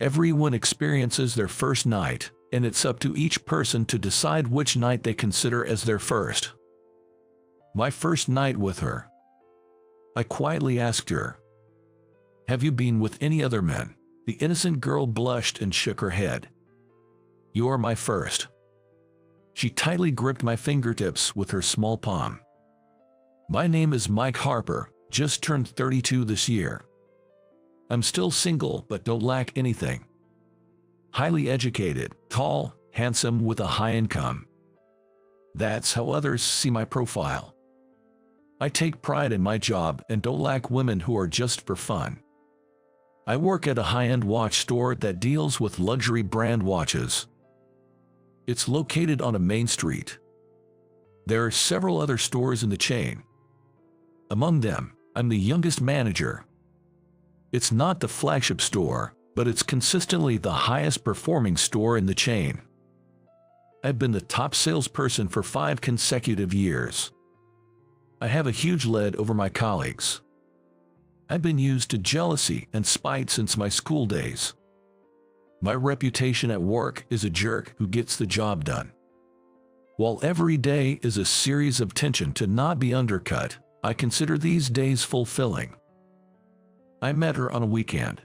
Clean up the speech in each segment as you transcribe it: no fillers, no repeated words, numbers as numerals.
Everyone experiences their first night, and it's up to each person to decide which night they consider as their first. My first night with her. I quietly asked her, "Have you been with any other men?" The innocent girl blushed and shook her head. "You are my first." She tightly gripped my fingertips with her small palm. "My name is Mike Harper, just turned 32 this year. I'm still single but don't lack anything. Highly educated, tall, handsome with a high income. That's how others see my profile. I take pride in my job and don't lack women who are just for fun. I work at a high-end watch store that deals with luxury brand watches. It's located on a main street. There are several other stores in the chain. Among them, I'm the youngest manager. It's not the flagship store, but it's consistently the highest performing store in the chain. I've been the top salesperson for 5 consecutive years. I have a huge lead over my colleagues. I've been used to jealousy and spite since my school days. My reputation at work is a jerk who gets the job done. While every day is a series of tension to not be undercut, I consider these days fulfilling. I met her on a weekend.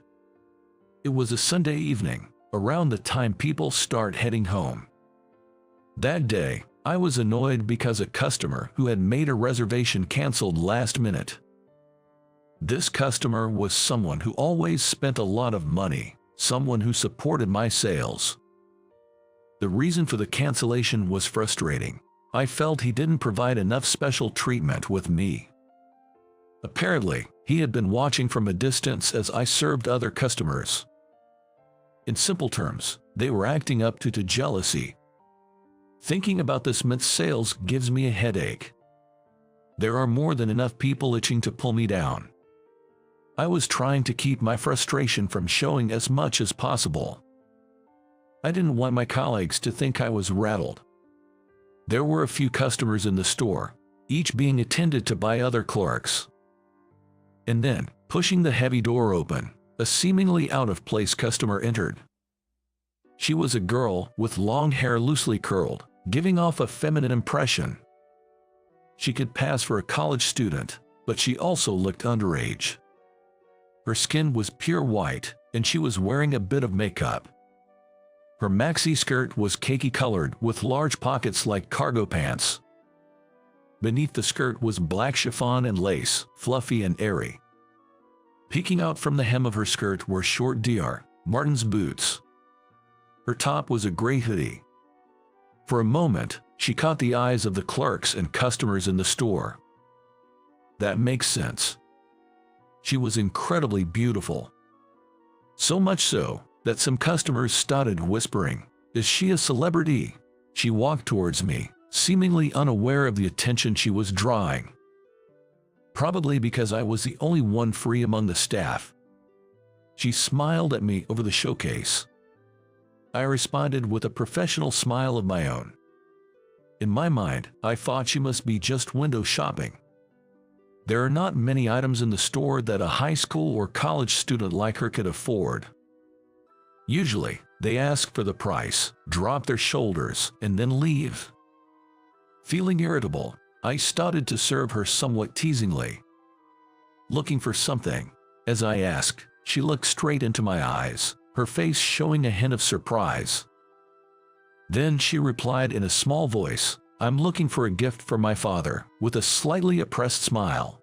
It was a Sunday evening, around the time people start heading home. That day, I was annoyed because a customer who had made a reservation canceled last minute. This customer was someone who always spent a lot of money, someone who supported my sales. The reason for the cancellation was frustrating. I felt he didn't provide enough special treatment with me. Apparently, he had been watching from a distance as I served other customers. In simple terms, they were acting up to jealousy. Thinking about this month's sales gives me a headache. There are more than enough people itching to pull me down. I was trying to keep my frustration from showing as much as possible. I didn't want my colleagues to think I was rattled. There were a few customers in the store, each being attended to by other clerks. And then, pushing the heavy door open, a seemingly out-of-place customer entered. She was a girl with long hair loosely curled, giving off a feminine impression. She could pass for a college student, but she also looked underage. Her skin was pure white, and she was wearing a bit of makeup. Her maxi skirt was khaki-colored with large pockets like cargo pants. Beneath the skirt was black chiffon and lace, fluffy and airy. Peeking out from the hem of her skirt were short Dr. Martens boots. Her top was a gray hoodie. For a moment, she caught the eyes of the clerks and customers in the store. That makes sense. She was incredibly beautiful. So much so that some customers started whispering, "Is she a celebrity?" She walked towards me, seemingly unaware of the attention she was drawing. Probably because I was the only one free among the staff. She smiled at me over the showcase. I responded with a professional smile of my own. In my mind, I thought she must be just window shopping. There are not many items in the store that a high school or college student like her could afford. Usually, they ask for the price, drop their shoulders, and then leave. Feeling irritable, I started to serve her somewhat teasingly. Looking for something. As I asked, she looked straight into my eyes, her face showing a hint of surprise. Then she replied in a small voice, "I'm looking for a gift for my father," with a slightly oppressed smile.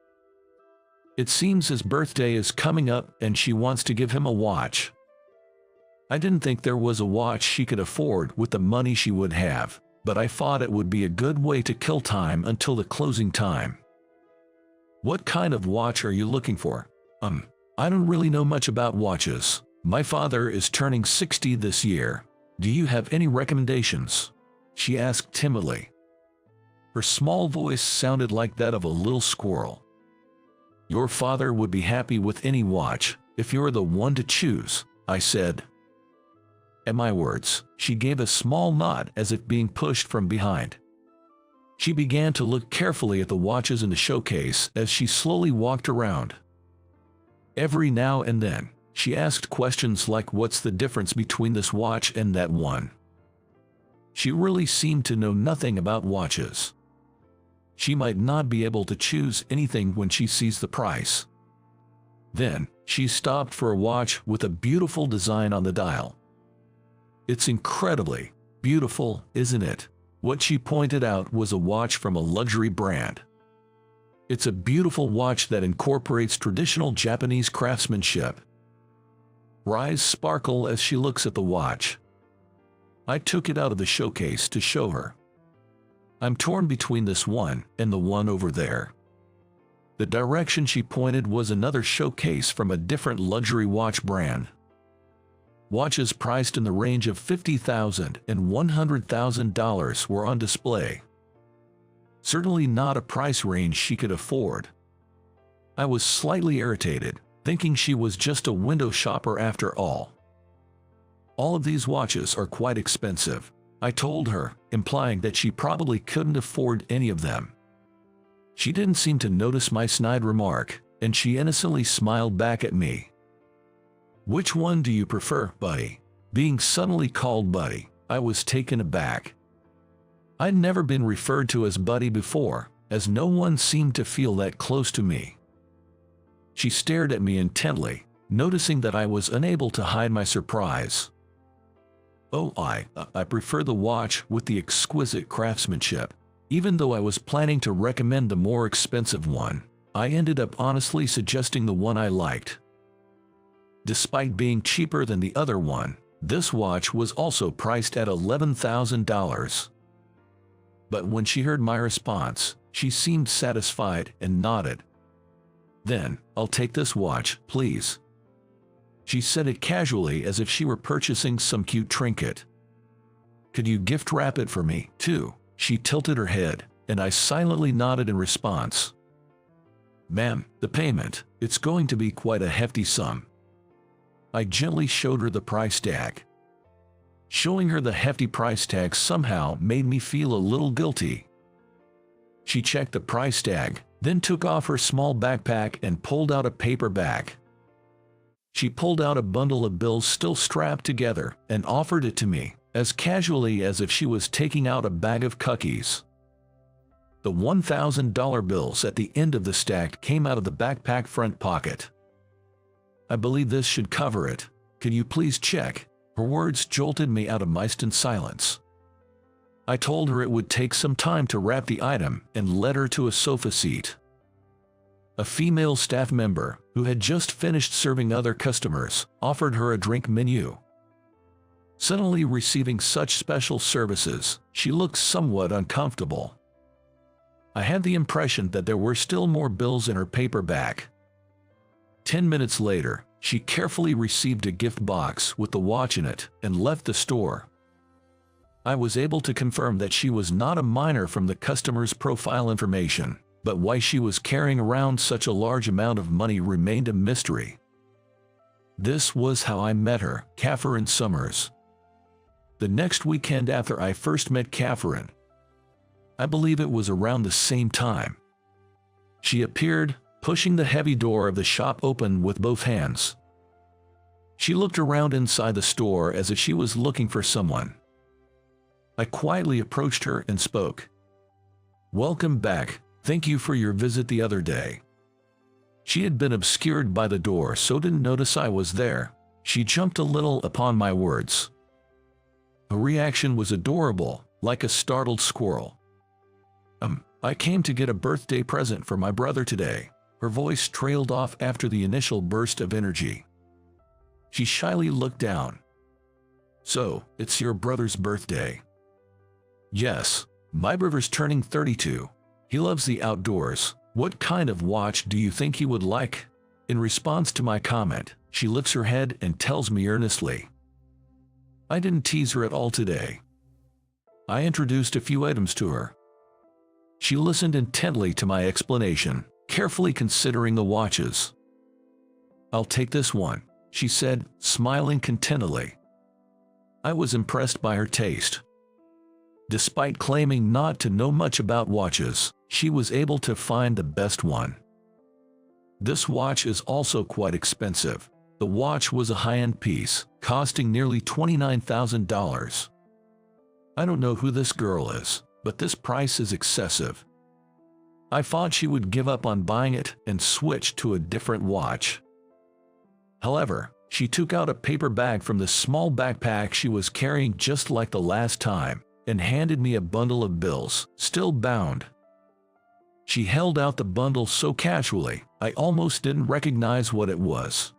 It seems his birthday is coming up and she wants to give him a watch. I didn't think there was a watch she could afford with the money she would have, but I thought it would be a good way to kill time until the closing time. "What kind of watch are you looking for?" I don't really know much about watches. My father is turning 60 this year. Do you have any recommendations?" she asked timidly. Her small voice sounded like that of a little squirrel. "Your father would be happy with any watch, if you're the one to choose," I said. At my words, she gave a small nod as if being pushed from behind. She began to look carefully at the watches in the showcase as she slowly walked around. Every now and then, She asked questions like, "What's the difference between this watch and that one?" She really seemed to know nothing about watches. She might not be able to choose anything when she sees the price. Then, she stopped for a watch with a beautiful design on the dial. "It's incredibly beautiful, isn't it?" What she pointed out was a watch from a luxury brand. "It's a beautiful watch that incorporates traditional Japanese craftsmanship." Her eyes sparkle as she looks at the watch. I took it out of the showcase to show her. "I'm torn between this one and the one over there." The direction she pointed was another showcase from a different luxury watch brand. Watches priced in the range of $50,000 and $100,000 were on display. Certainly not a price range she could afford. I was slightly irritated, thinking she was just a window shopper after all. "All of these watches are quite expensive," I told her, implying that she probably couldn't afford any of them. She didn't seem to notice my snide remark, and she innocently smiled back at me. "Which one do you prefer, buddy?" Being suddenly called buddy, I was taken aback. I'd never been referred to as buddy before, as no one seemed to feel that close to me. She stared at me intently, noticing that I was unable to hide my surprise. "Oh, I prefer the watch with the exquisite craftsmanship." Even though I was planning to recommend the more expensive one, I ended up honestly suggesting the one I liked. Despite being cheaper than the other one, this watch was also priced at $11,000. But when she heard my response, she seemed satisfied and nodded. "Then, I'll take this watch, please." She said it casually as if she were purchasing some cute trinket. "Could you gift wrap it for me, too?" She tilted her head, and I silently nodded in response. "Ma'am, the payment, it's going to be quite a hefty sum." I gently showed her the price tag. Showing her the hefty price tag somehow made me feel a little guilty. She checked the price tag, then took off her small backpack and pulled out a paper bag. She pulled out a bundle of bills still strapped together and offered it to me, as casually as if she was taking out a bag of cookies. The $1,000 bills at the end of the stack came out of the backpack front pocket. "I believe this should cover it. Can you please check?" Her words jolted me out of my instant silence. I told her it would take some time to wrap the item and led her to a sofa seat. A female staff member, who had just finished serving other customers, offered her a drink menu. Suddenly receiving such special services, she looked somewhat uncomfortable. I had the impression that there were still more bills in her paper bag. 10 minutes later, she carefully received a gift box with the watch in it and left the store. I was able to confirm that she was not a minor from the customer's profile information, but why she was carrying around such a large amount of money remained a mystery. This was how I met her, Catherine Summers. The next weekend after I first met Catherine, I believe it was around the same time, she appeared, pushing the heavy door of the shop open with both hands. She looked around inside the store as if she was looking for someone. I quietly approached her and spoke. "Welcome back, thank you for your visit the other day." She had been obscured by the door, so didn't notice I was there. She jumped a little upon my words. Her reaction was adorable, like a startled squirrel. I came to get a birthday present for my brother today." Her voice trailed off after the initial burst of energy. She shyly looked down. "So, it's your brother's birthday?" "Yes, my brother's turning 32. He loves the outdoors. What kind of watch do you think he would like?" In response to my comment, she lifts her head and tells me earnestly. I didn't tease her at all today. I introduced a few items to her. She listened intently to my explanation, carefully considering the watches. "I'll take this one," she said, smiling contentedly. I was impressed by her taste. Despite claiming not to know much about watches, she was able to find the best one. "This watch is also quite expensive. The watch was a high-end piece, costing nearly $29,000. I don't know who this girl is, but this price is excessive. I thought she would give up on buying it and switch to a different watch. However, she took out a paper bag from the small backpack she was carrying just like the last time, and handed me a bundle of bills, still bound. She held out the bundle so casually, I almost didn't recognize what it was.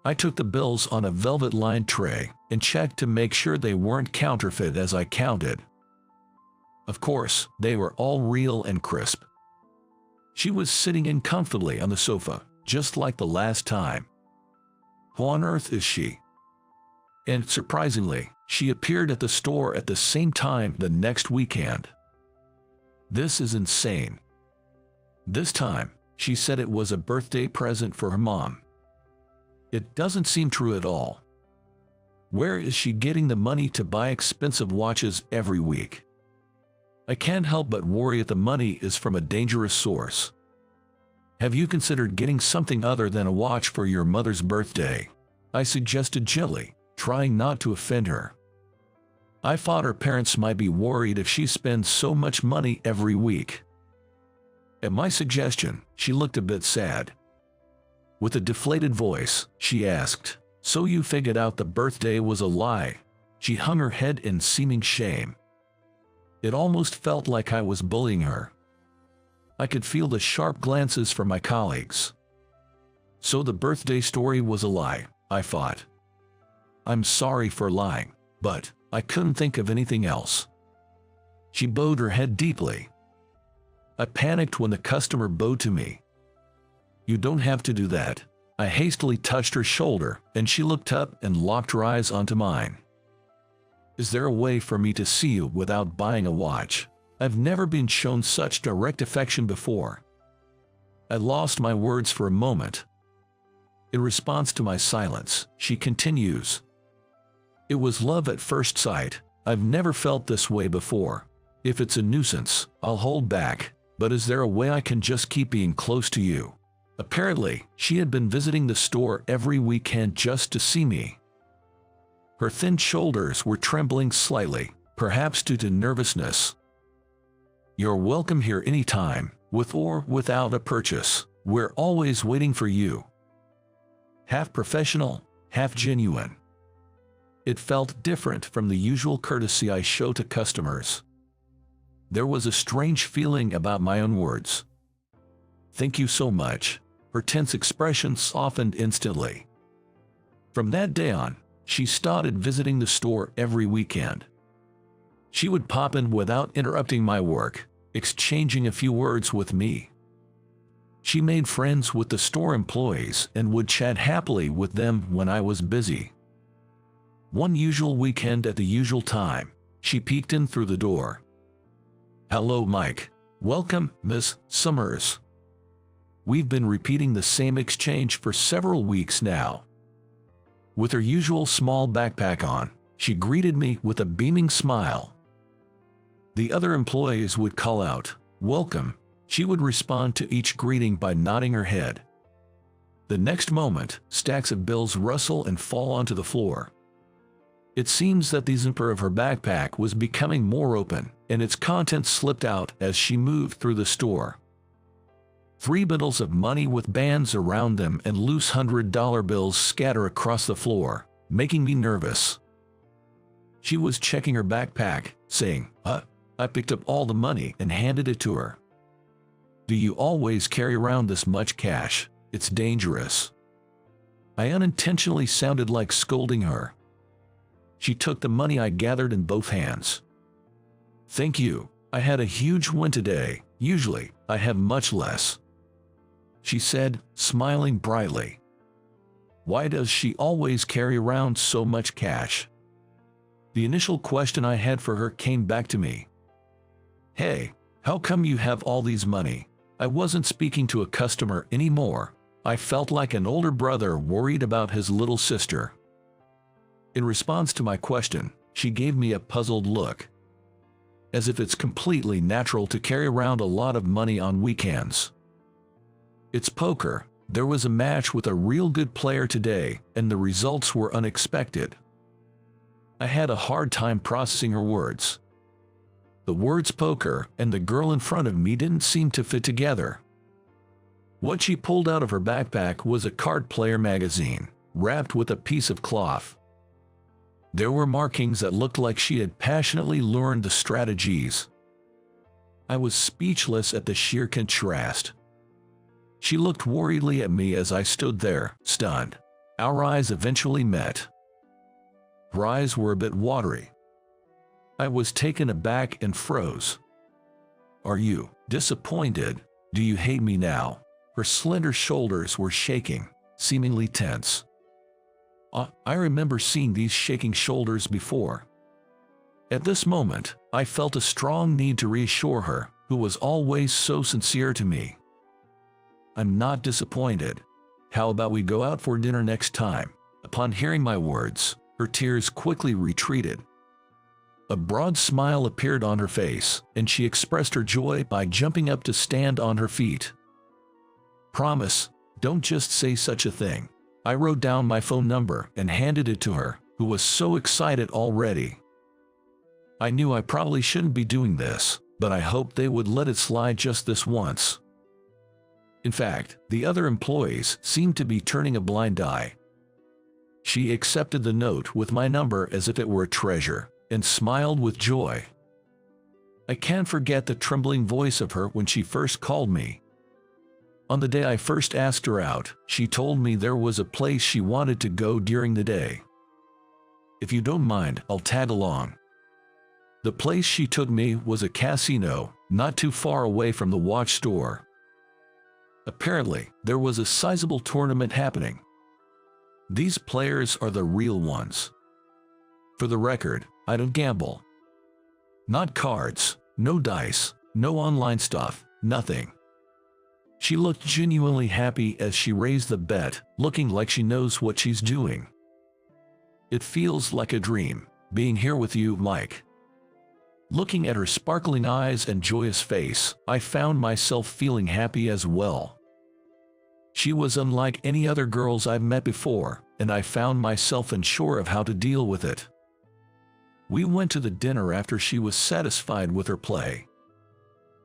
I took the bills on a velvet-lined tray and checked to make sure they weren't counterfeit as I counted. Of course, they were all real and crisp. She was sitting in comfortably on the sofa, just like the last time. Who on earth is she? And surprisingly, she appeared at the store at the same time the next weekend. This is insane. This time, she said it was a birthday present for her mom. It doesn't seem true at all. Where is she getting the money to buy expensive watches every week? I can't help but worry if the money is from a dangerous source. Have you considered getting something other than a watch for your mother's birthday? I suggested gently, trying not to offend her. I thought her parents might be worried if she spends so much money every week. At my suggestion, she looked a bit sad. With a deflated voice, she asked, "So you figured out the birthday was a lie?" She hung her head in seeming shame. It almost felt like I was bullying her. I could feel the sharp glances from my colleagues. So the birthday story was a lie, I thought. I'm sorry for lying, but I couldn't think of anything else. She bowed her head deeply. I panicked when the customer bowed to me. You don't have to do that. I hastily touched her shoulder, and she looked up and locked her eyes onto mine. Is there a way for me to see you without buying a watch? I've never been shown such direct affection before. I lost my words for a moment. In response to my silence, she continues. It was love at first sight. I've never felt this way before. If it's a nuisance, I'll hold back, but is there a way I can just keep being close to you? Apparently, she had been visiting the store every weekend just to see me. Her thin shoulders were trembling slightly, perhaps due to nervousness. You're welcome here anytime, with or without a purchase. We're always waiting for you. Half professional, half genuine. It felt different from the usual courtesy I show to customers. There was a strange feeling about my own words. Thank you so much. Her tense expression softened instantly. From that day on, she started visiting the store every weekend. She would pop in without interrupting my work, exchanging a few words with me. She made friends with the store employees and would chat happily with them when I was busy. One usual weekend at the usual time, she peeked in through the door. Hello, Mike. Welcome, Miss Summers. We've been repeating the same exchange for several weeks now. With her usual small backpack on, she greeted me with a beaming smile. The other employees would call out, "Welcome." She would respond to each greeting by nodding her head. The next moment, stacks of bills rustle and fall onto the floor. It seems that the zipper of her backpack was becoming more open, and its contents slipped out as she moved through the store. 3 bundles of money with bands around them and loose $100 bills scatter across the floor, making me nervous. She was checking her backpack, saying, I picked up all the money and handed it to her. Do you always carry around this much cash? It's dangerous. I unintentionally sounded like scolding her. She took the money I gathered in both hands. Thank you. I had a huge win today. Usually, I have much less. She said, smiling brightly. Why does she always carry around so much cash? The initial question I had for her came back to me. Hey, how come you have all these money? I wasn't speaking to a customer anymore. I felt like an older brother worried about his little sister. In response to my question, she gave me a puzzled look. As if it's completely natural to carry around a lot of money on weekends. It's poker, There was a match with a real good player today, and the results were unexpected. I had a hard time processing her words. The words poker and the girl in front of me didn't seem to fit together. What she pulled out of her backpack was a card player magazine, wrapped with a piece of cloth. There were markings that looked like she had passionately learned the strategies. I was speechless at the sheer contrast. She looked worriedly at me as I stood there, stunned. Our eyes eventually met. Her eyes were a bit watery. I was taken aback and froze. "Are you disappointed? Do you hate me now?" Her slender shoulders were shaking, seemingly tense. I remember seeing these shaking shoulders before. At this moment, I felt a strong need to reassure her, who was always so sincere to me. "I'm not disappointed. How about we go out for dinner next time?" Upon hearing my words, her tears quickly retreated. A broad smile appeared on her face, and she expressed her joy by jumping up to stand on her feet. "Promise, don't just say such a thing." I wrote down my phone number and handed it to her, who was so excited already. I knew I probably shouldn't be doing this, but I hoped they would let it slide just this once. In fact, the other employees seemed to be turning a blind eye. She accepted the note with my number as if it were a treasure, and smiled with joy. I can't forget the trembling voice of her when she first called me. On the day I first asked her out, she told me there was a place she wanted to go during the day. "If you don't mind, I'll tag along." The place she took me was a casino, not too far away from the watch store. Apparently, there was a sizable tournament happening. These players are the real ones. For the record, I don't gamble. Not cards, no dice, no online stuff, nothing. She looked genuinely happy as she raised the bet, looking like she knows what she's doing. "It feels like a dream, being here with you, Mike." Looking at her sparkling eyes and joyous face, I found myself feeling happy as well. She was unlike any other girls I've met before, and I found myself unsure of how to deal with it. We went to the dinner after she was satisfied with her play.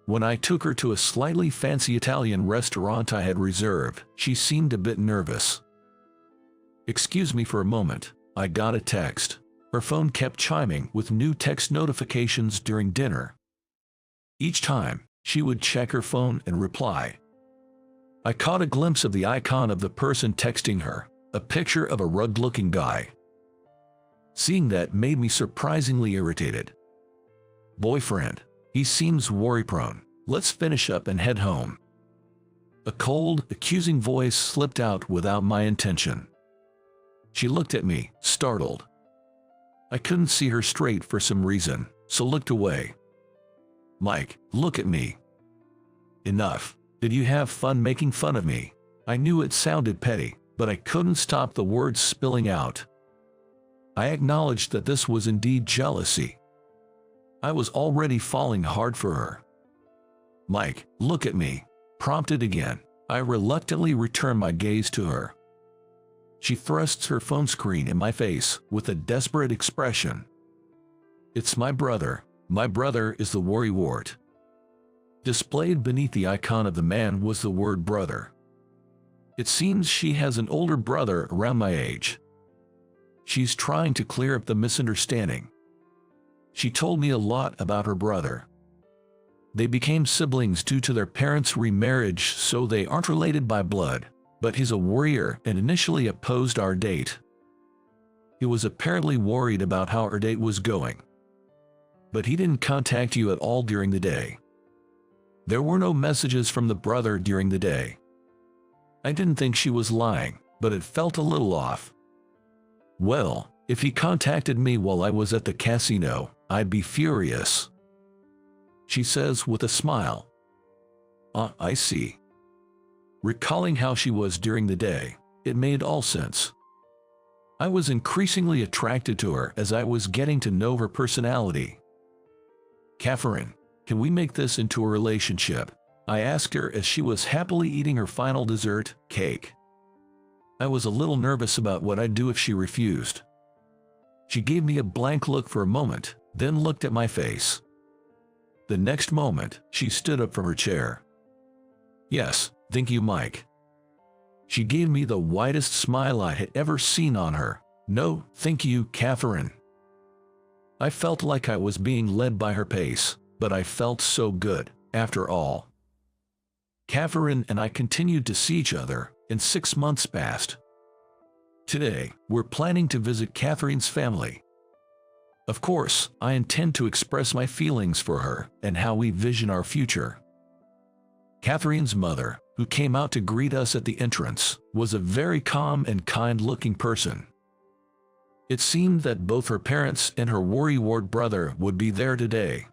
When I took her to a slightly fancy Italian restaurant I had reserved, she seemed a bit nervous. "Excuse me for a moment, I got a text." Her phone kept chiming with new text notifications during dinner. Each time, she would check her phone and reply. I caught a glimpse of the icon of the person texting her, a picture of a rugged-looking guy. Seeing that made me surprisingly irritated. "Boyfriend. He seems worry-prone. Let's finish up and head home." A cold, accusing voice slipped out without my intention. She looked at me, startled. I couldn't see her straight for some reason, so looked away. "Mike, look at me." "Enough. Did you have fun making fun of me?" I knew it sounded petty, but I couldn't stop the words spilling out. I acknowledged that this was indeed jealousy. I was already falling hard for her. "Mike, look at me," prompted again. I reluctantly returned my gaze to her. She thrusts her phone screen in my face with a desperate expression. "It's my brother. My brother is the worrywart." Displayed beneath the icon of the man was the word brother. It seems she has an older brother around my age. She's trying to clear up the misunderstanding. She told me a lot about her brother. They became siblings due to their parents' remarriage, so they aren't related by blood, but he's a worrier and initially opposed our date. He was apparently worried about how our date was going. But he didn't contact you at all during the day. There were no messages from the brother during the day. I didn't think she was lying, but it felt a little off. "Well, if he contacted me while I was at the casino, I'd be furious," she says with a smile. I see." Recalling how she was during the day, it made all sense. I was increasingly attracted to her as I was getting to know her personality. "Catherine, can we make this into a relationship?" I asked her as she was happily eating her final dessert, cake. I was a little nervous about what I'd do if she refused. She gave me a blank look for a moment, then looked at my face. The next moment, she stood up from her chair. "Yes, thank you, Mike." She gave me the widest smile I had ever seen on her. "No, thank you, Catherine." I felt like I was being led by her pace, but I felt so good, after all. Catherine and I continued to see each other, and 6 months passed. Today, we're planning to visit Catherine's family. Of course, I intend to express my feelings for her and how we vision our future. Catherine's mother, who came out to greet us at the entrance, was a very calm and kind-looking person. It seemed that both her parents and her worrywart brother would be there today.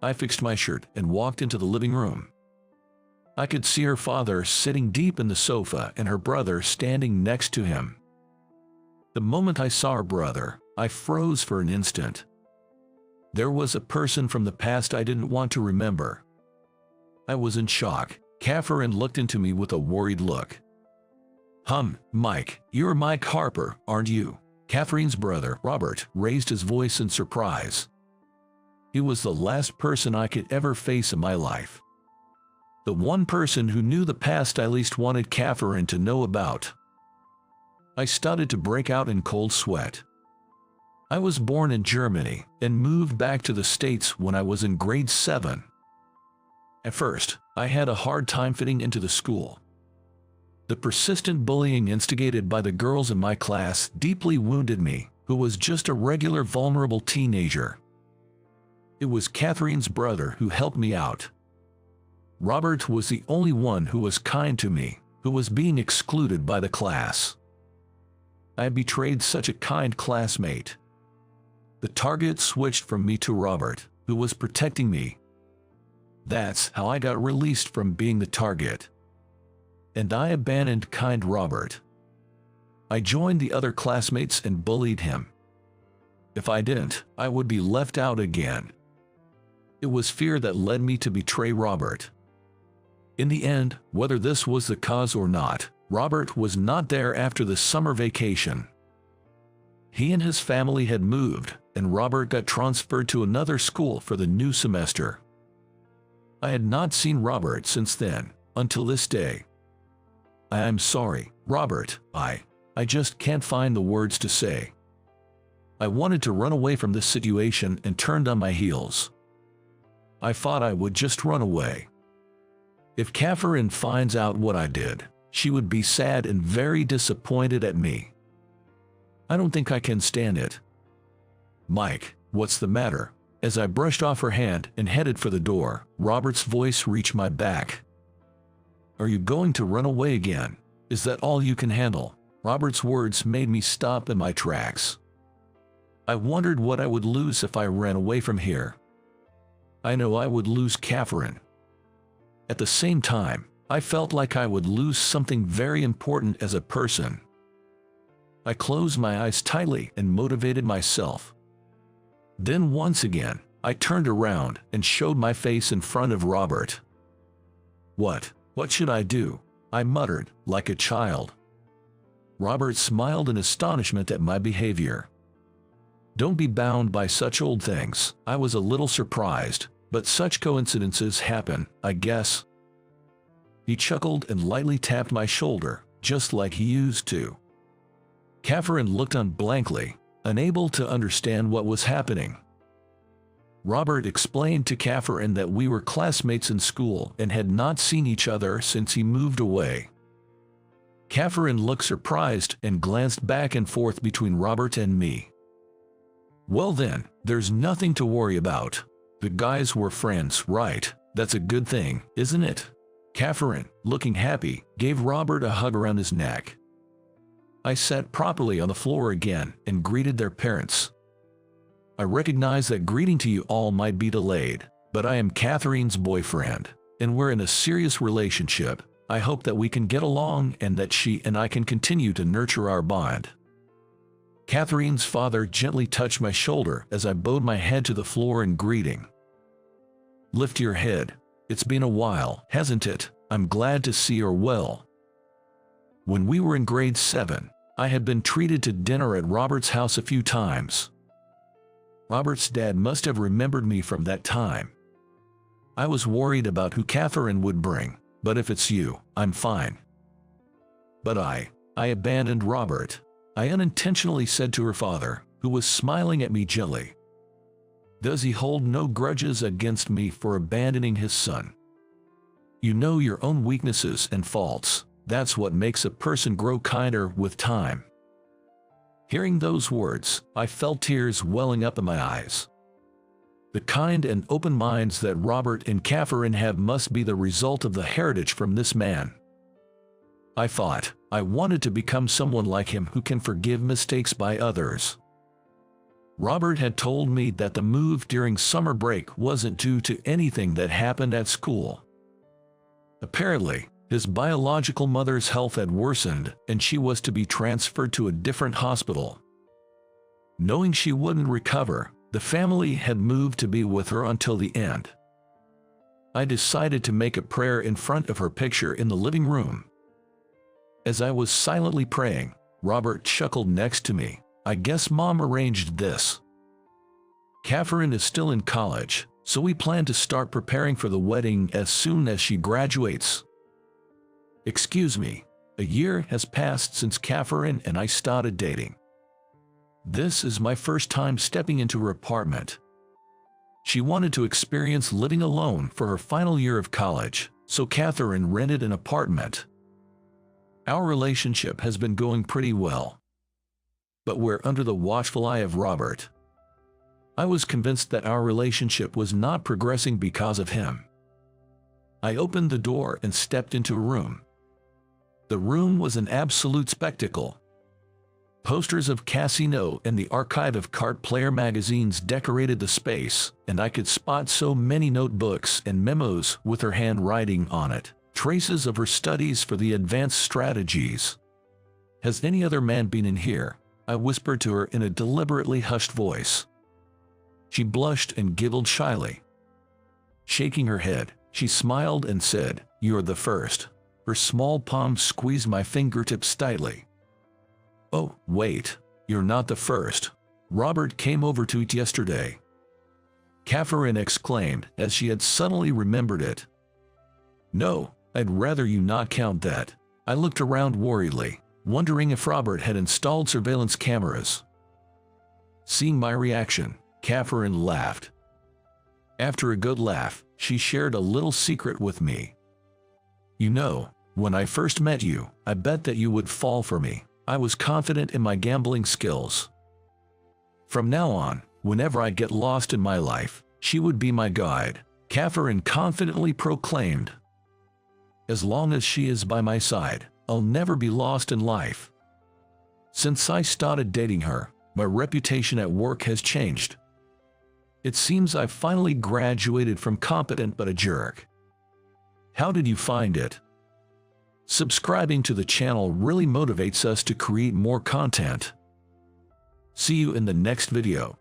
I fixed my shirt and walked into the living room. I could see her father sitting deep in the sofa and her brother standing next to him. The moment I saw her brother, I froze for an instant. There was a person from the past I didn't want to remember. I was in shock. Catherine looked into me with a worried look. Mike, you're Mike Harper, aren't you?" Catherine's brother, Robert, raised his voice in surprise. He was the last person I could ever face in my life. The one person who knew the past I least wanted Catherine to know about. I started to break out in cold sweat. I was born in Germany and moved back to the States when I was in grade 7. At first, I had a hard time fitting into the school. The persistent bullying instigated by the girls in my class deeply wounded me, who was just a regular vulnerable teenager. It was Catherine's brother who helped me out. Robert was the only one who was kind to me, who was being excluded by the class. I betrayed such a kind classmate. The target switched from me to Robert, who was protecting me. That's how I got released from being the target. And I abandoned kind Robert. I joined the other classmates and bullied him. If I didn't, I would be left out again. It was fear that led me to betray Robert. In the end, whether this was the cause or not, Robert was not there after the summer vacation. He and his family had moved, and Robert got transferred to another school for the new semester. I had not seen Robert since then, until this day. I'm sorry, Robert, I just can't find the words to say. I wanted to run away from this situation and turned on my heels. I thought I would just run away. If Catherine finds out what I did, she would be sad and very disappointed at me. I don't think I can stand it. Mike, what's the matter? As I brushed off her hand and headed for the door, Robert's voice reached my back. Are you going to run away again? Is that all you can handle? Robert's words made me stop in my tracks. I wondered what I would lose if I ran away from here. I know I would lose Catherine. At the same time, I felt like I would lose something very important as a person. I closed my eyes tightly and motivated myself. Then once again, I turned around and showed my face in front of Robert. What should I do? I muttered, like a child. Robert smiled in astonishment at my behavior. Don't be bound by such old things. I was a little surprised, but such coincidences happen, I guess. He chuckled and lightly tapped my shoulder, just like he used to. Catherine looked on blankly, unable to understand what was happening. Robert explained to Catherine that we were classmates in school and had not seen each other since he moved away. Catherine looked surprised and glanced back and forth between Robert and me. Well then, there's nothing to worry about. The guys were friends, right? That's a good thing, isn't it? Catherine, looking happy, gave Robert a hug around his neck. I sat properly on the floor again and greeted their parents. I recognize that greeting to you all might be delayed, but I am Catherine's boyfriend, and we're in a serious relationship. I hope that we can get along and that she and I can continue to nurture our bond. Catherine's father gently touched my shoulder as I bowed my head to the floor in greeting. Lift your head. It's been a while, hasn't it? I'm glad to see you're well. When we were in grade 7, I had been treated to dinner at Robert's house a few times. Robert's dad must have remembered me from that time. I was worried about who Catherine would bring, but if it's you, I'm fine. But I abandoned Robert, I unintentionally said to her father, who was smiling at me gently. Does he hold no grudges against me for abandoning his son? You know your own weaknesses and faults. That's what makes a person grow kinder with time. Hearing those words, I felt tears welling up in my eyes. The kind and open minds that Robert and Catherine have must be the result of the heritage from this man. I thought, I wanted to become someone like him who can forgive mistakes by others. Robert had told me that the move during summer break wasn't due to anything that happened at school. Apparently, his biological mother's health had worsened and she was to be transferred to a different hospital. Knowing she wouldn't recover, the family had moved to be with her until the end. I decided to make a prayer in front of her picture in the living room. As I was silently praying, Robert chuckled next to me. I guess Mom arranged this. Catherine is still in college, so we plan to start preparing for the wedding as soon as she graduates. Excuse me, a year has passed since Catherine and I started dating. This is my first time stepping into her apartment. She wanted to experience living alone for her final year of college, so Catherine rented an apartment. Our relationship has been going pretty well, but we're under the watchful eye of Robert. I was convinced that our relationship was not progressing because of him. I opened the door and stepped into a room. The room was an absolute spectacle. Posters of Casino and the archive of card player magazines decorated the space, and I could spot so many notebooks and memos with her handwriting on it, traces of her studies for the advanced strategies. Has any other man been in here? I whispered to her in a deliberately hushed voice. She blushed and giggled shyly. Shaking her head, she smiled and said, "You're the first." Her small palm squeezed my fingertips tightly. "Oh, wait, you're not the first. Robert came over to eat yesterday," Catherine exclaimed as she had suddenly remembered it. "No, I'd rather you not count that." I looked around worriedly, wondering if Robert had installed surveillance cameras. Seeing my reaction, Catherine laughed. After a good laugh, she shared a little secret with me. "You know, when I first met you, I bet that you would fall for me. I was confident in my gambling skills. From now on, whenever I get lost in my life, she would be my guide," Catherine confidently proclaimed. "As long as she is by my side, I'll never be lost in life." Since I started dating her, my reputation at work has changed. It seems I've finally graduated from competent but a jerk. How did you find it? Subscribing to the channel really motivates us to create more content. See you in the next video.